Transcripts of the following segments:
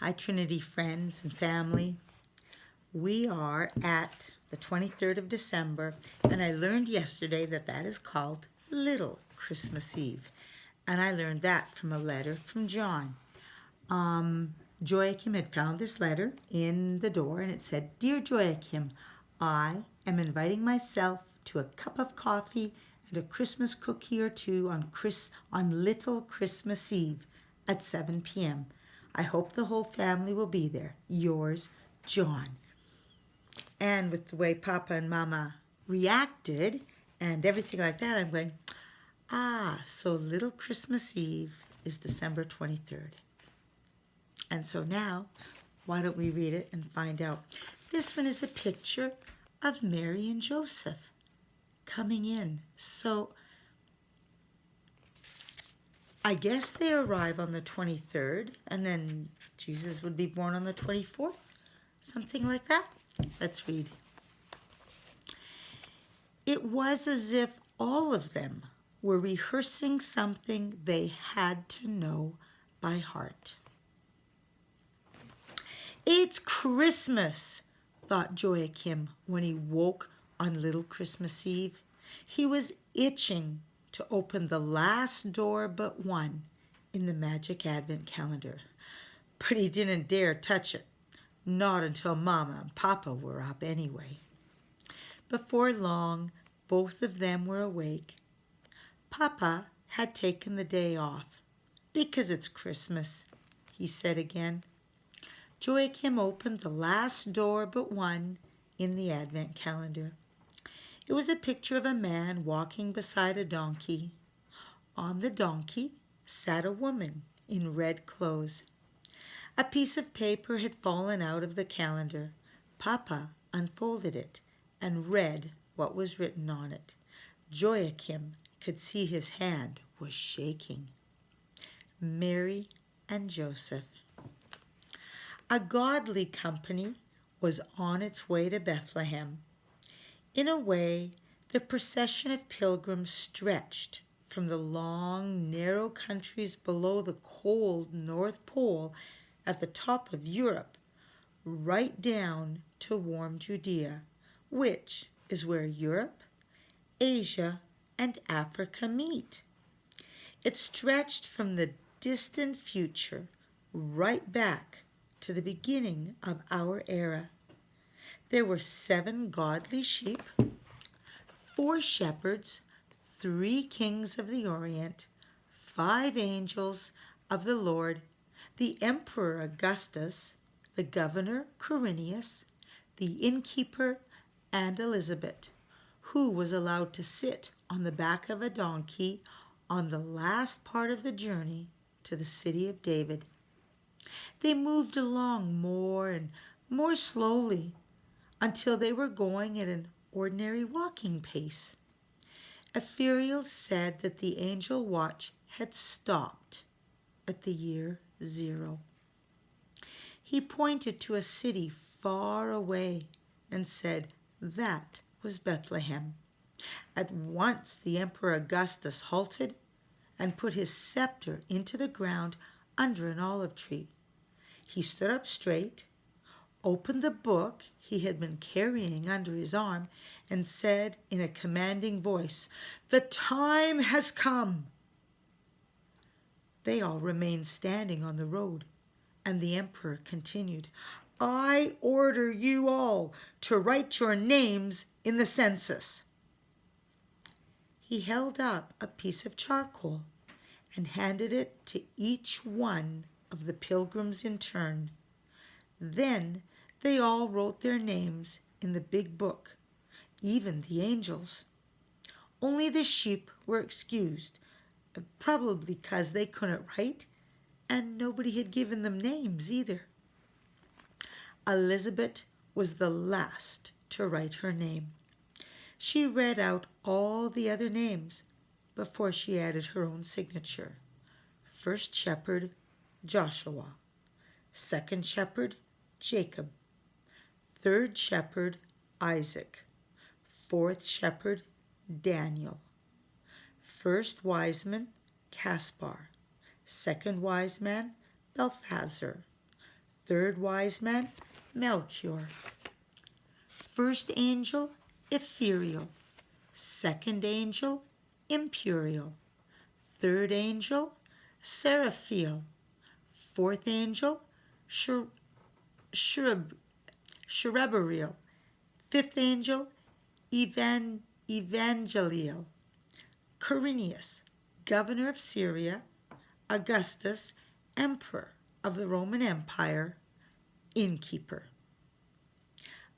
Hi, Trinity friends and family. We are at the 23rd of December, and I learned yesterday that that is called Little Christmas Eve. And I learned that from a letter from John. Joachim had found this letter in the door, and it said, Dear Joachim, I am inviting myself to a cup of coffee and a Christmas cookie or two on Little Christmas Eve at 7 p.m. I hope the whole family will be there. Yours, John. And with the way Papa and Mama reacted and everything like that, I'm going, so Little Christmas Eve is December 23rd. And so now, why don't we read it and find out? This one is a picture of Mary and Joseph coming in. So I guess they arrive on the 23rd, and then Jesus would be born on the 24th, something like that. Let's read. It was as if all of them were rehearsing something they had to know by heart. It's Christmas, thought Joachim when he woke on Little Christmas Eve. He was itching to open the last door but one in the magic advent calendar. But he didn't dare touch it, not until Mama and Papa were up anyway. Before long, both of them were awake. Papa had taken the day off. Because it's Christmas, he said again. Joachim opened the last door but one in the advent calendar. It was a picture of a man walking beside a donkey. On the donkey sat a woman in red clothes. A piece of paper had fallen out of the calendar. Papa unfolded it and read what was written on it. Joachim could see his hand was shaking. Mary and Joseph. A godly company was on its way to Bethlehem. In a way, the procession of pilgrims stretched from the long, narrow countries below the cold North Pole at the top of Europe right down to warm Judea, which is where Europe, Asia, and Africa meet. It stretched from the distant future right back to the beginning of our era. There were 7 godly sheep, 4 shepherds, 3 kings of the Orient, 5 angels of the Lord, the Emperor Augustus, the governor Quirinius, the innkeeper, and Elizabeth, who was allowed to sit on the back of a donkey on the last part of the journey to the city of David. They moved along more and more slowly until they were going at an ordinary walking pace. Ephriel said that the angel watch had stopped at the year 0. He pointed to a city far away and said that was Bethlehem. At once the Emperor Augustus halted and put his scepter into the ground under an olive tree. He stood up straight, opened the book he had been carrying under his arm, and said in a commanding voice, "The time has come." They all remained standing on the road, and the emperor continued, "I order you all to write your names in the census." He held up a piece of charcoal and handed it to each one of the pilgrims in turn. Then they all wrote their names in the big book, even the angels. Only the sheep were excused, probably because they couldn't write, and nobody had given them names either. Elizabeth was the last to write her name. She read out all the other names before she added her own signature. First shepherd, Joshua. Second shepherd, Jacob. Third shepherd, Isaac. Fourth shepherd, Daniel. First wise man, Caspar. Second wise man, Balthazar. Third wise man, Melchior. First angel, ethereal. Second angel, imperial. Third angel, seraphiel. Fourth angel, cheruberial. Fifth angel, evangelial. Quirinius, governor of Syria. Augustus, emperor of the Roman Empire. Innkeeper.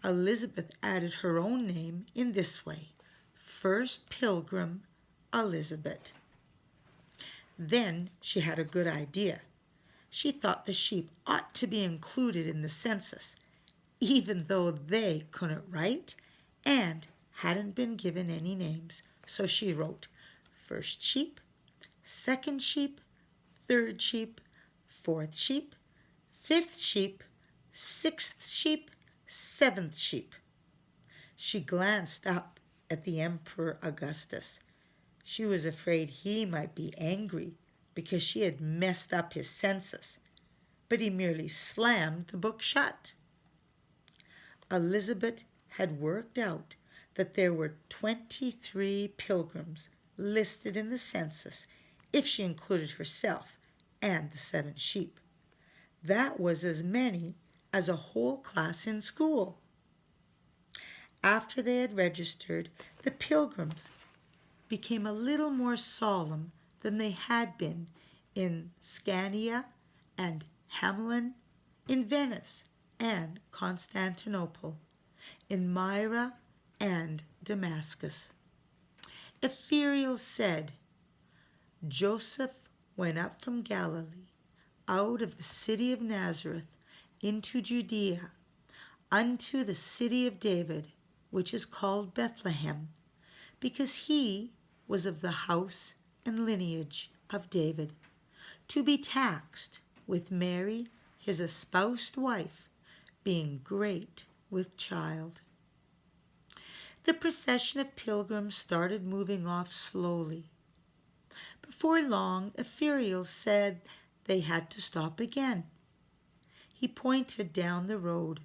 Elizabeth added her own name in this way: First Pilgrim Elizabeth. Then she had a good idea. She thought the sheep ought to be included in the census, even though they couldn't write and hadn't been given any names. So she wrote first sheep, second sheep, third sheep, fourth sheep, fifth sheep, sixth sheep, seventh sheep. She glanced up at the Emperor Augustus. She was afraid he might be angry because she had messed up his census, but he merely slammed the book shut. Elizabeth had worked out that there were 23 pilgrims listed in the census if she included herself and the 7 sheep. That was as many as a whole class in school. After they had registered, the pilgrims became a little more solemn than they had been in Scania and Hamelin, in Venice and Constantinople, in Myra and Damascus. Ethereal said, Joseph went up from Galilee, out of the city of Nazareth, into Judea, unto the city of David, which is called Bethlehem, because he was of the house and lineage of David, to be taxed with Mary, his espoused wife, being great with child. The procession of pilgrims started moving off slowly. Before long, Ethereal said they had to stop again. He pointed down the road.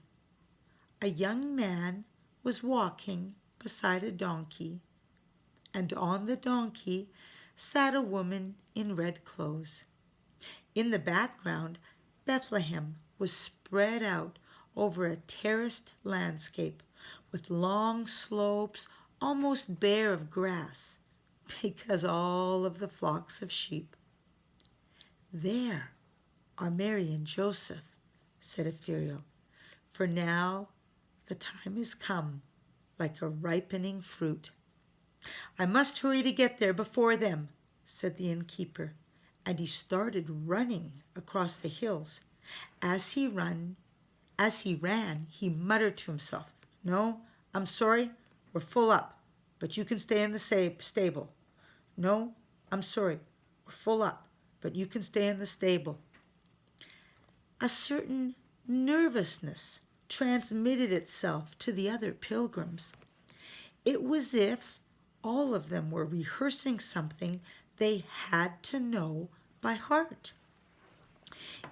A young man was walking beside a donkey, and on the donkey sat a woman in red clothes. In the background, Bethlehem was spread out over a terraced landscape with long slopes almost bare of grass because all of the flocks of sheep. There are Mary and Joseph, said Ethereal, for now the time is come, like a ripening fruit. I must hurry to get there before them, said the innkeeper, and he started running across the hills. As he ran, he muttered to himself, No, I'm sorry, we're full up, but you can stay in the stable. No, I'm sorry, we're full up, but you can stay in the stable. A certain nervousness transmitted itself to the other pilgrims. It was as if all of them were rehearsing something they had to know by heart.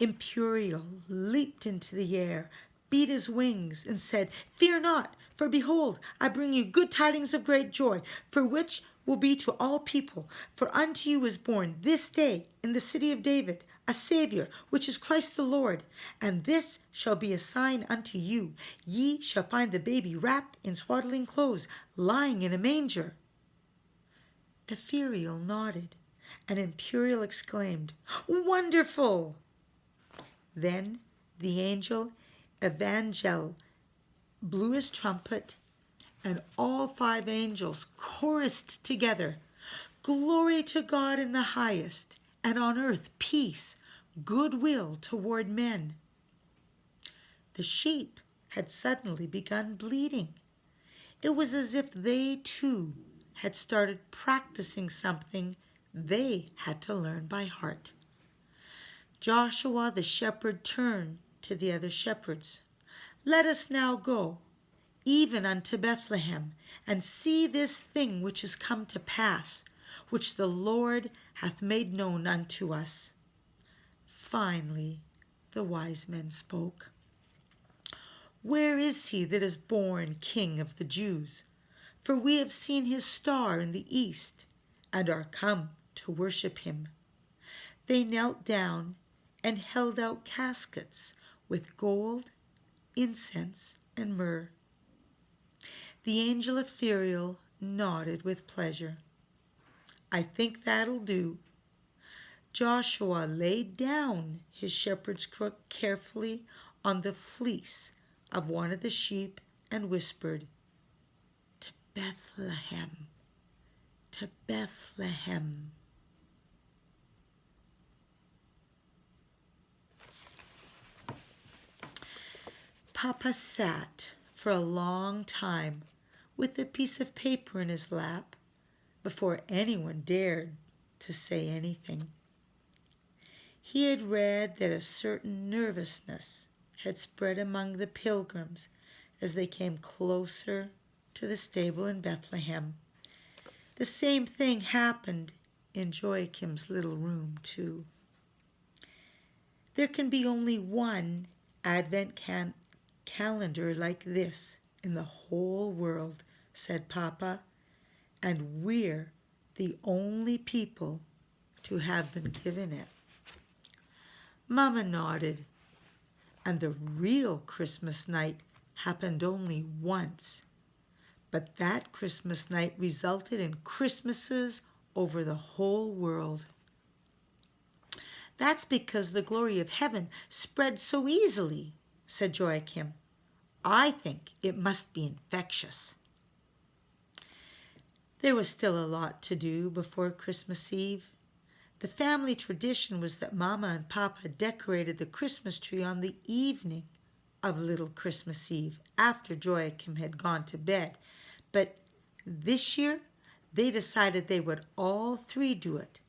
Imperial leaped into the air, beat his wings, and said, Fear not, for behold, I bring you good tidings of great joy, for which will be to all people. For unto you is born this day in the city of David a Savior, which is Christ the Lord. And this shall be a sign unto you. Ye shall find the baby wrapped in swaddling clothes, lying in a manger. Ethereal nodded, and Imperial exclaimed, Wonderful! Then the angel Evangel blew his trumpet, and all 5 angels chorused together, Glory to God in the highest, and on earth peace, goodwill toward men. The sheep had suddenly begun bleating. It was as if they too had started practicing something they had to learn by heart. Joshua the shepherd turned to the other shepherds. Let us now go, even unto Bethlehem, and see this thing which is come to pass, which the Lord hath made known unto us. Finally, the wise men spoke. "Where is he that is born King of the Jews? For we have seen his star in the east, and are come to worship him." They knelt down and held out caskets with gold, incense, and myrrh. The angel Ephriel nodded with pleasure. "I think that'll do." Joshua laid down his shepherd's crook carefully on the fleece of one of the sheep and whispered, "To Bethlehem, to Bethlehem." Papa sat for a long time with a piece of paper in his lap before anyone dared to say anything. He had read that a certain nervousness had spread among the pilgrims as they came closer to the stable in Bethlehem. The same thing happened in Joachim's little room, too. There can be only one Advent calendar like this in the whole world, said Papa, and we're the only people to have been given it. Mama nodded, and the real Christmas night happened only once. But that Christmas night resulted in Christmases over the whole world. "That's because the glory of heaven spread so easily," said Joachim. "I think it must be infectious." There was still a lot to do before Christmas Eve. The family tradition was that Mama and Papa decorated the Christmas tree on the evening of Little Christmas Eve after Joachim had gone to bed. But this year they decided they would all three do it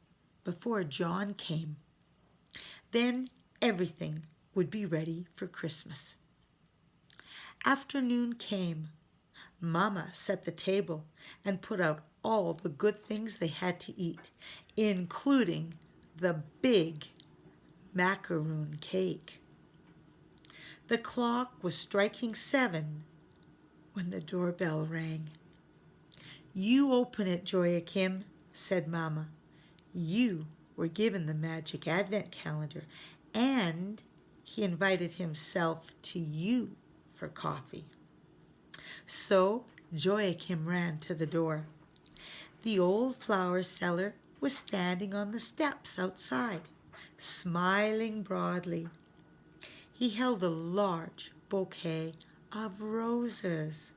before John came. Then everything would be ready for Christmas. Afternoon came. Mama set the table and put out all the good things they had to eat, including the big macaroon cake. The clock was striking 7 when the doorbell rang. "You open it, Joachim," said Mama. "You were given the magic Advent calendar, and he invited himself to you for coffee." So Joachim ran to the door. The old flower seller was standing on the steps outside, smiling broadly. He held a large bouquet of roses.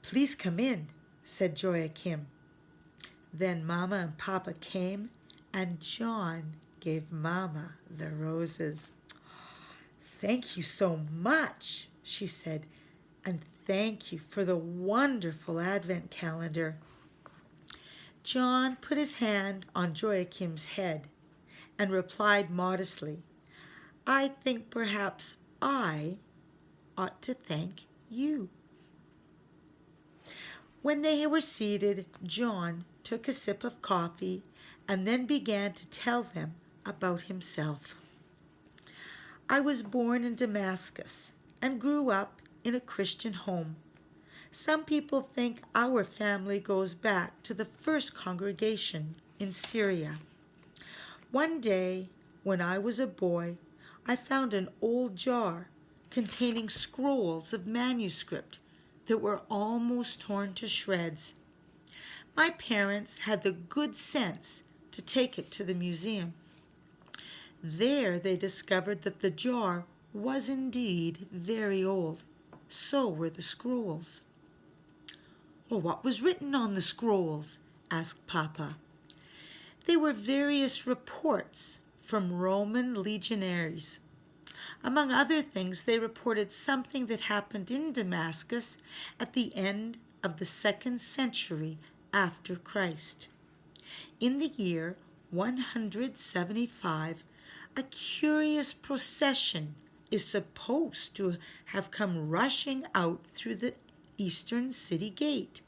"Please come in," said Joachim. Then Mama and Papa came, and John gave Mama the roses. "Thank you so much," she said, "and thank you for the wonderful Advent calendar." John put his hand on Joachim's head and replied modestly, "I think perhaps I ought to thank you." When they were seated, John took a sip of coffee and then began to tell them about himself. "I was born in Damascus and grew up in a Christian home. Some people think our family goes back to the first congregation in Syria. One day, when I was a boy, I found an old jar containing scrolls of manuscript that were almost torn to shreds. My parents had the good sense to take it to the museum. There they discovered that the jar was indeed very old. So were the scrolls." "Well, what was written on the scrolls?" asked Papa. "They were various reports from Roman legionaries. Among other things, they reported something that happened in Damascus at the end of the 2nd century after Christ. In the year 175, a curious procession is supposed to have come rushing out through the eastern city gate.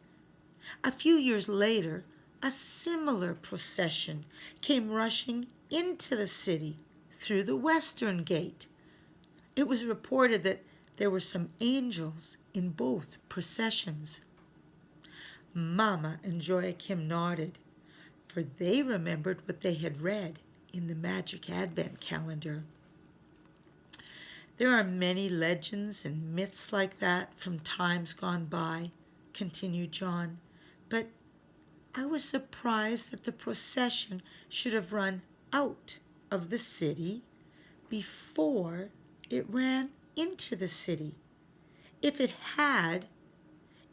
A few years later, a similar procession came rushing into the city through the western gate. It was reported that there were some angels in both processions. Mama and Joachim nodded, for they remembered what they had read in the magic advent calendar. There are many legends and myths like that from times gone by, continued John, but I was surprised that the procession should have run out of the city before it ran into the city. If it had,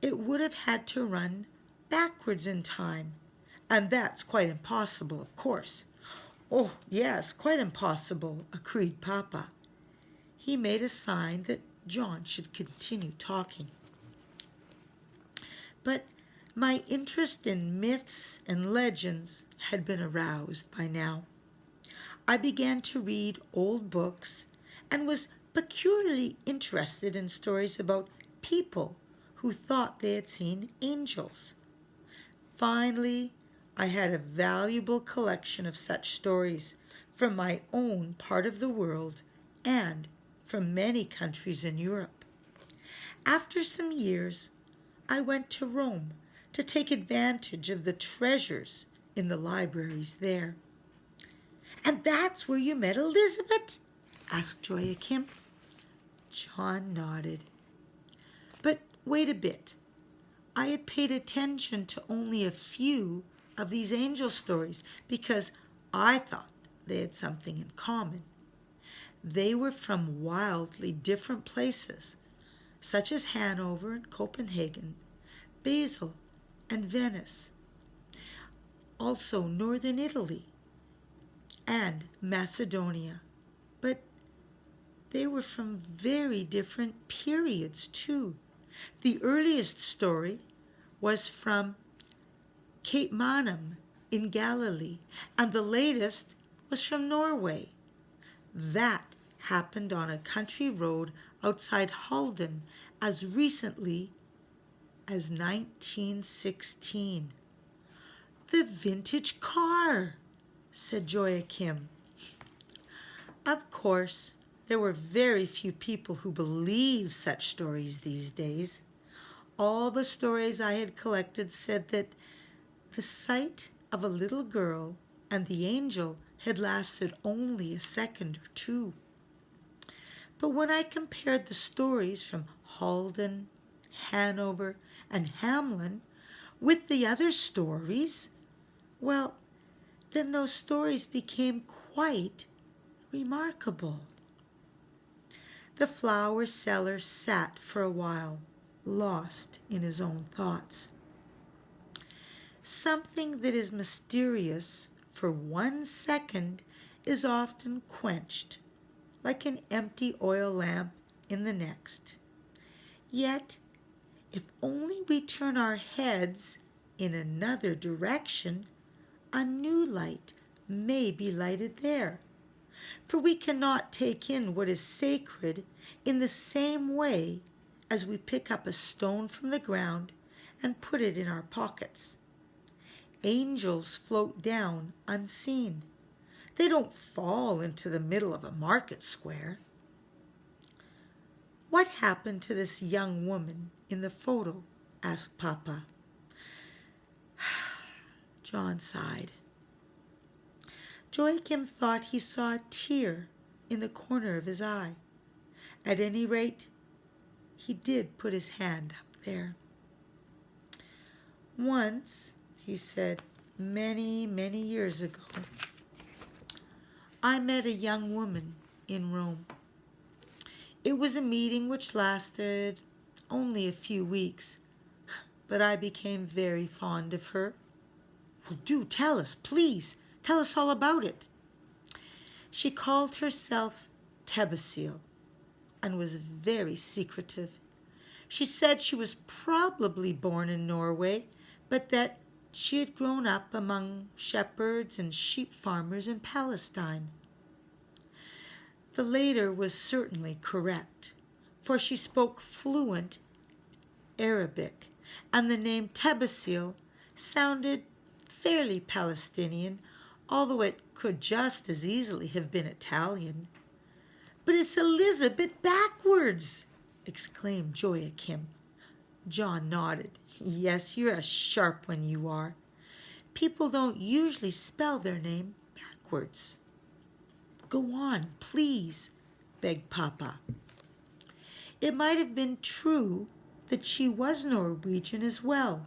it would have had to run backwards in time, and that's quite impossible, of course. Oh, yes, quite impossible, agreed Papa. He made a sign that John should continue talking. But my interest in myths and legends had been aroused by now. I began to read old books and was peculiarly interested in stories about people who thought they had seen angels. Finally, I had a valuable collection of such stories from my own part of the world and from many countries in Europe. After some years, I went to Rome to take advantage of the treasures in the libraries there. And that's where you met Elizabeth? Asked Joachim. John nodded. But wait a bit. I had paid attention to only a few of these angel stories because I thought they had something in common. They were from wildly different places, such as Hanover and Copenhagen, Basel and Venice, also northern Italy and Macedonia. But they were from very different periods, too. The earliest story was from Cape Manum in Galilee, and the latest was from Norway. That happened on a country road outside Halden as recently as 1916. The vintage car, said Joachim. Of course, there were very few people who believe such stories these days. All the stories I had collected said that the sight of a little girl and the angel had lasted only a second or two. But when I compared the stories from Halden, Hanover, and Hamelin with the other stories, well, then those stories became quite remarkable. The flower seller sat for a while, lost in his own thoughts. Something that is mysterious for 1 second is often quenched, like an empty oil lamp in the next. Yet, if only we turn our heads in another direction, a new light may be lighted there. For we cannot take in what is sacred in the same way as we pick up a stone from the ground and put it in our pockets. Angels float down unseen. They don't fall into the middle of a market square. What happened to this young woman in the photo? Asked Papa. John sighed. Joachim thought he saw a tear in the corner of his eye. At any rate, he did put his hand up there. Once, he said, many, many years ago, I met a young woman in Rome. It was a meeting which lasted only a few weeks, but I became very fond of her. Well, do tell us, please. Tell us all about it. She called herself Tebesil and was very secretive. She said she was probably born in Norway, but that she had grown up among shepherds and sheep farmers in Palestine. The later was certainly correct, for she spoke fluent Arabic, and the name Tebesil sounded fairly Palestinian, although it could just as easily have been Italian. But it's Elizabeth backwards, exclaimed Joachim. John nodded. Yes, you're a sharp one, you are. People don't usually spell their name backwards. Go on, please, begged Papa. It might have been true that she was Norwegian as well.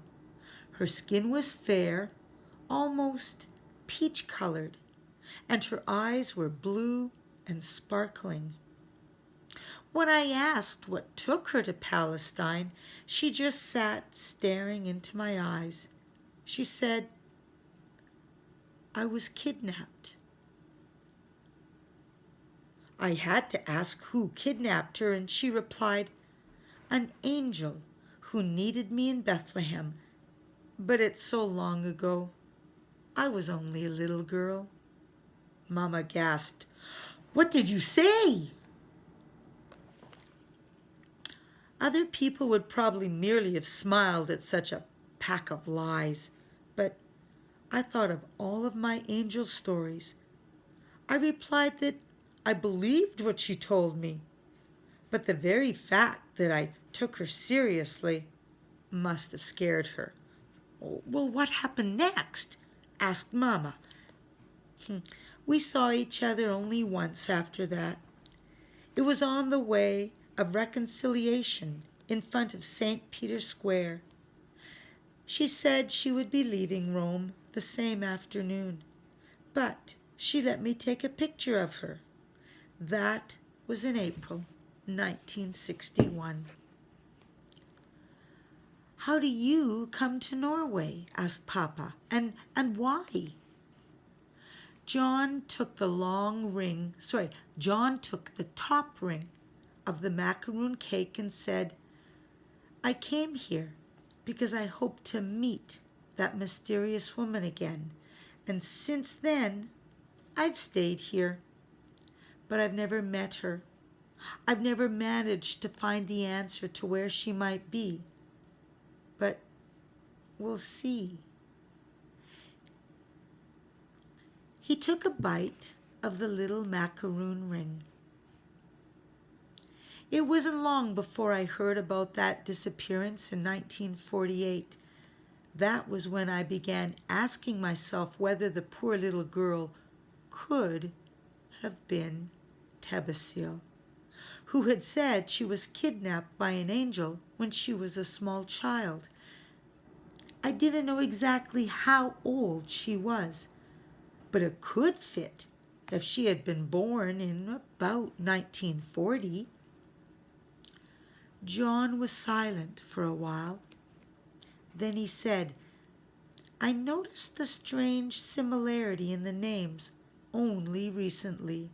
Her skin was fair, almost peach-colored, and her eyes were blue and sparkling. When I asked what took her to Palestine, she just sat staring into my eyes. She said, I was kidnapped. I had to ask who kidnapped her, and she replied, an angel who needed me in Bethlehem. But it's so long ago. I was only a little girl. Mama gasped, What did you say? Other people would probably merely have smiled at such a pack of lies, but I thought of all of my angel stories. I replied that I believed what she told me, but the very fact that I took her seriously must have scared her. Well, what happened next? Asked Mama. We saw each other only once after that. It was on the way of reconciliation in front of St. Peter's Square. She said she would be leaving Rome the same afternoon, but she let me take a picture of her. That was in April 1961. How do you come to Norway? Asked Papa. And why? John took the top ring of the macaroon cake and said, I came here because I hoped to meet that mysterious woman again, and since then I've stayed here. But I've never met her. I've never managed to find the answer to where she might be. But we'll see. He took a bite of the little macaroon ring. It wasn't long before I heard about that disappearance in 1948. That was when I began asking myself whether the poor little girl could have been Tebesil, who had said she was kidnapped by an angel when she was a small child. I didn't know exactly how old she was, but it could fit if she had been born in about 1940. John was silent for a while. Then he said, I noticed the strange similarity in the names only recently.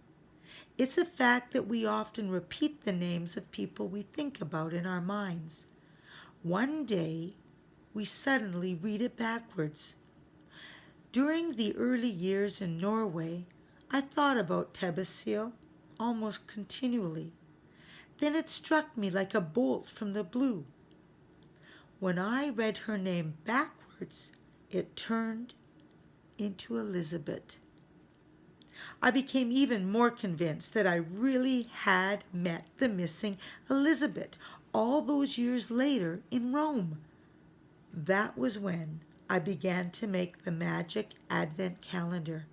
It's a fact that we often repeat the names of people we think about in our minds. One day, we suddenly read it backwards. During the early years in Norway, I thought about Tebesil almost continually. Then it struck me like a bolt from the blue. When I read her name backwards, it turned into Elizabeth. I became even more convinced that I really had met the missing Elizabeth all those years later in Rome. That was when I began to make the magic Advent calendar.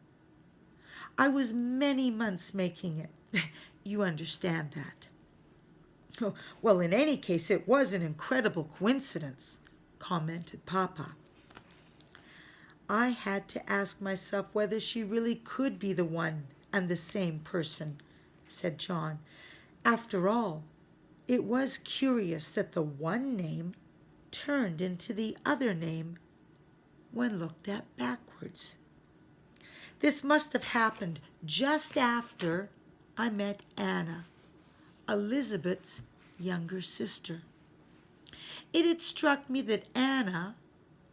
I was many months making it. You understand that. Oh, well, in any case, it was an incredible coincidence, commented Papa. I had to ask myself whether she really could be the one and the same person, said John. After all, it was curious that the one name turned into the other name when looked at backwards. This must have happened just after I met Anna, Elizabeth's younger sister. It had struck me that Anna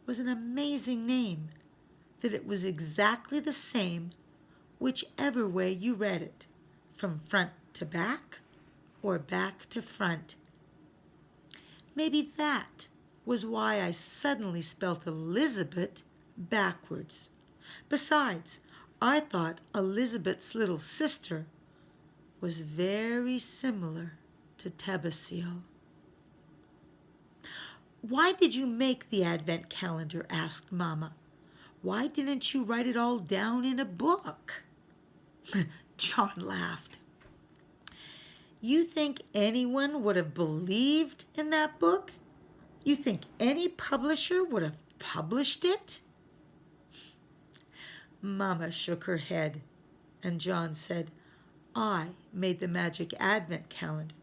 was an amazing name, that it was exactly the same whichever way you read it, from front to back or back to front. Maybe that was why I suddenly spelt Elizabeth backwards. Besides, I thought Elizabeth's little sister was very similar to Tebesil. "Why did you make the advent calendar?" asked Mama. "Why didn't you write it all down in a book?" John laughed. "You think anyone would have believed in that book? You think any publisher would have published it?" Mama shook her head, and John said, "I made the magic advent calendar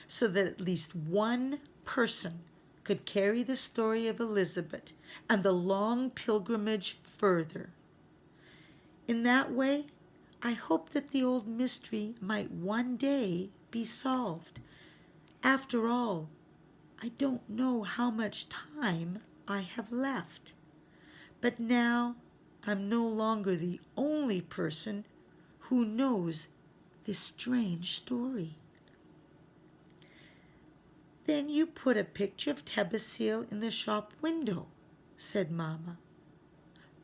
so that at least one person could carry the story of Elizabeth and the long pilgrimage further. In that way, I hope that the old mystery might one day be solved. After all, I don't know how much time I have left. But now I'm no longer the only person who knows this strange story." "Then you put a picture of Tebesil in the shop window," said Mama.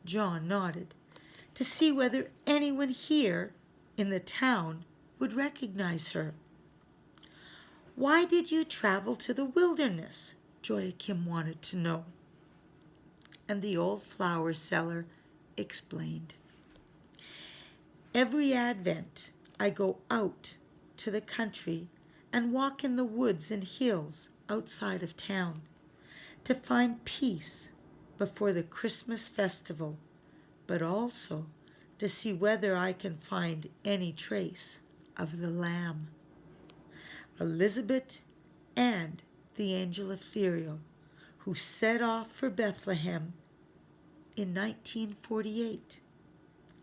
John nodded, to see whether anyone here in the town would recognize her. "Why did you travel to the wilderness?" Joachim wanted to know. And the old flower seller explained. "Every Advent I go out to the country and walk in the woods and hills outside of town to find peace before the Christmas festival, but also to see whether I can find any trace of the Lamb, Elizabeth, and the angel Ethereal, who set off for Bethlehem in 1948.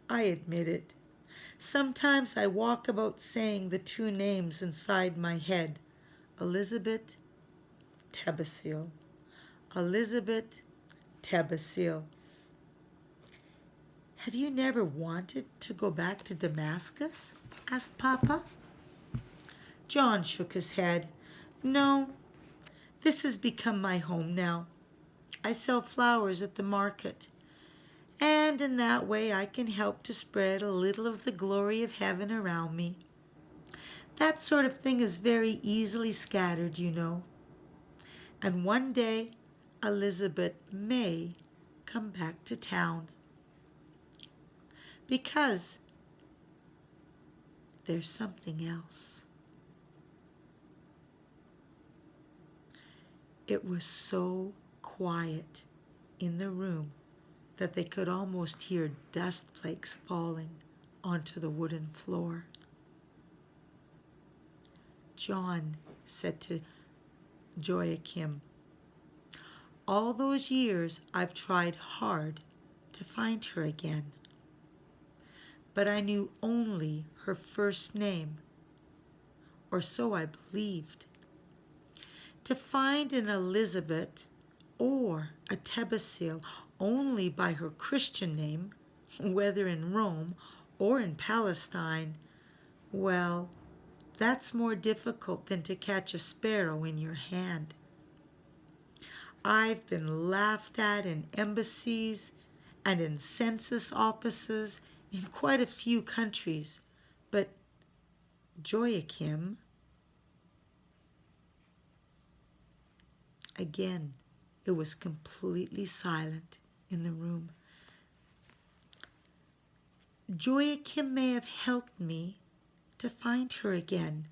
I admit it. Sometimes I walk about saying the two names inside my head, Elizabeth, Tebesil. Elizabeth, Tebesil. Have you never wanted to go back to Damascus?" asked Papa. John shook his head. "No, this has become my home now. I sell flowers at the market, and in that way I can help to spread a little of the glory of heaven around me. That sort of thing is very easily scattered, you know. And one day Elizabeth may come back to town. Because there's something else." It was so quiet in the room that they could almost hear dust flakes falling onto the wooden floor. John said to Joachim, "All those years I've tried hard to find her again. But I knew only her first name, or so I believed. To find an Elizabeth or a Tebesil only by her Christian name, whether in Rome or in Palestine, well, that's more difficult than to catch a sparrow in your hand. I've been laughed at in embassies and in census offices in quite a few countries, but Joachim..." Again, it was completely silent in the room. "Joachim may have helped me to find her again,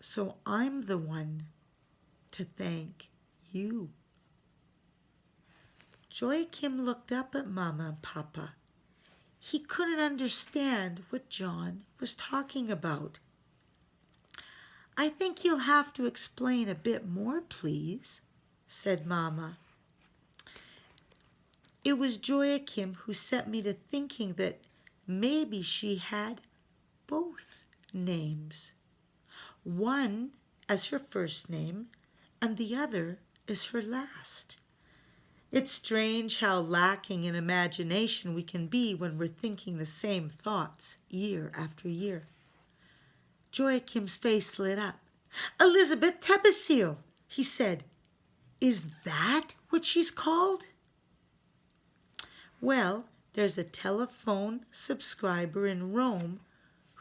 so I'm the one to thank you." Joachim looked up at Mama and Papa. He couldn't understand what John was talking about. "I think you'll have to explain a bit more, please," said Mama. "It was Joachim who set me to thinking that maybe she had both names. One as her first name and the other as her last. It's strange how lacking in imagination we can be when we're thinking the same thoughts year after year." Joachim's face lit up. "Elizabeth Tebesil," he said. "Is that what she's called?" "Well, there's a telephone subscriber in Rome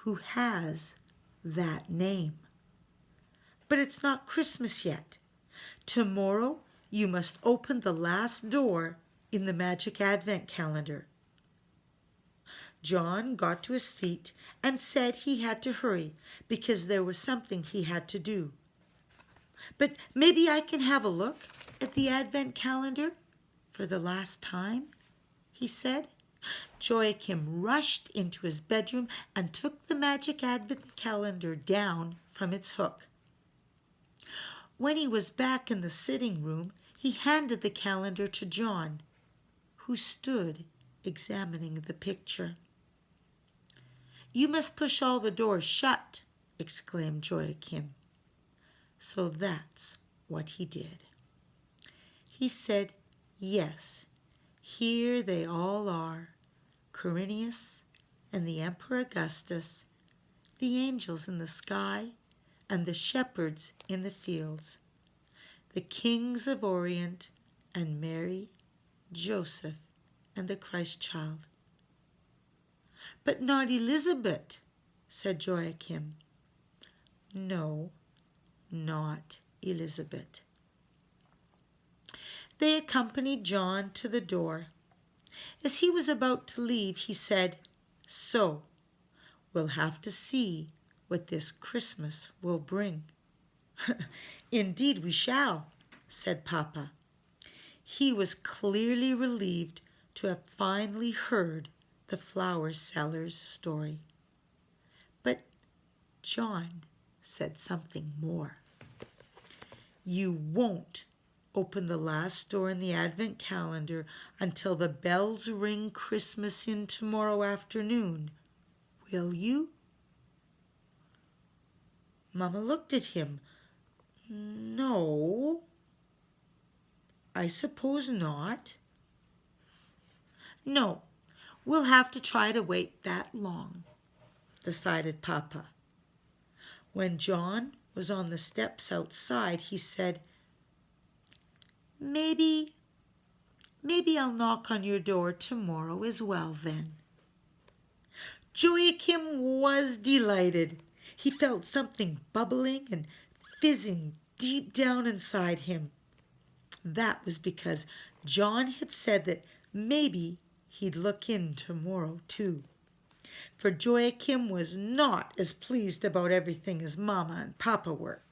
who has that name. But it's not Christmas yet. Tomorrow you must open the last door in the magic advent calendar. John got to his feet and said he had to hurry because there was something he had to do. But maybe I can have a look at the advent calendar for the last time, he said. Joachim rushed into his bedroom and took the magic advent calendar down from its hook. When he was back in the sitting room, he handed the calendar to John, who stood examining the picture. "You must push all the doors shut," exclaimed Joachim. So that's what he did. He said, "Yes, here they all are, Quirinius and the Emperor Augustus, the angels in the sky and the shepherds in the fields, the kings of Orient and Mary, Joseph, and the Christ child." "But not Elizabeth," said Joachim. "No, not Elizabeth." They accompanied John to the door. As he was about to leave, he said, "So, we'll have to see what this Christmas will bring." "Indeed we shall," said Papa. He was clearly relieved to have finally heard the flower seller's story. But John said something more. "You won't open the last door in the Advent calendar until the bells ring Christmas in tomorrow afternoon, will you?" Mama looked at him. "No, I suppose not." "No, we'll have to try to wait that long," decided Papa. When John was on the steps outside, he said, Maybe I'll knock on your door tomorrow as well then." Joachim was delighted. He felt something bubbling and fizzing deep down inside him. That was because John had said that maybe he'd look in tomorrow too. For Joachim was not as pleased about everything as Mama and Papa were.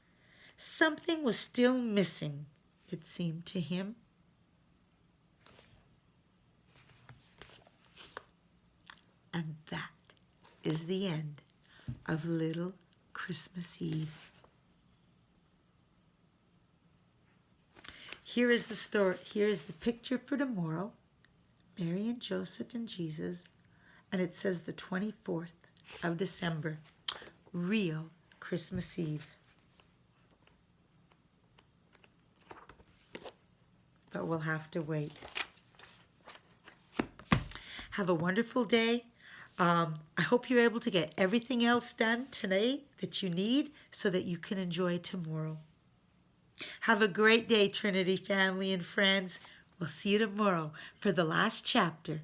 Something was still missing, it seemed to him. And that is the end of Little Christmas Eve. Here is the story. Here is the picture for tomorrow. Mary and Joseph and Jesus. And it says the 24th of December. Real Christmas Eve. But we'll have to wait. Have a wonderful day. I hope you're able to get everything else done today that you need so that you can enjoy tomorrow. Have a great day, Trinity family and friends. We'll see you tomorrow for the last chapter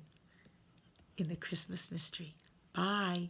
in the Christmas mystery. Bye.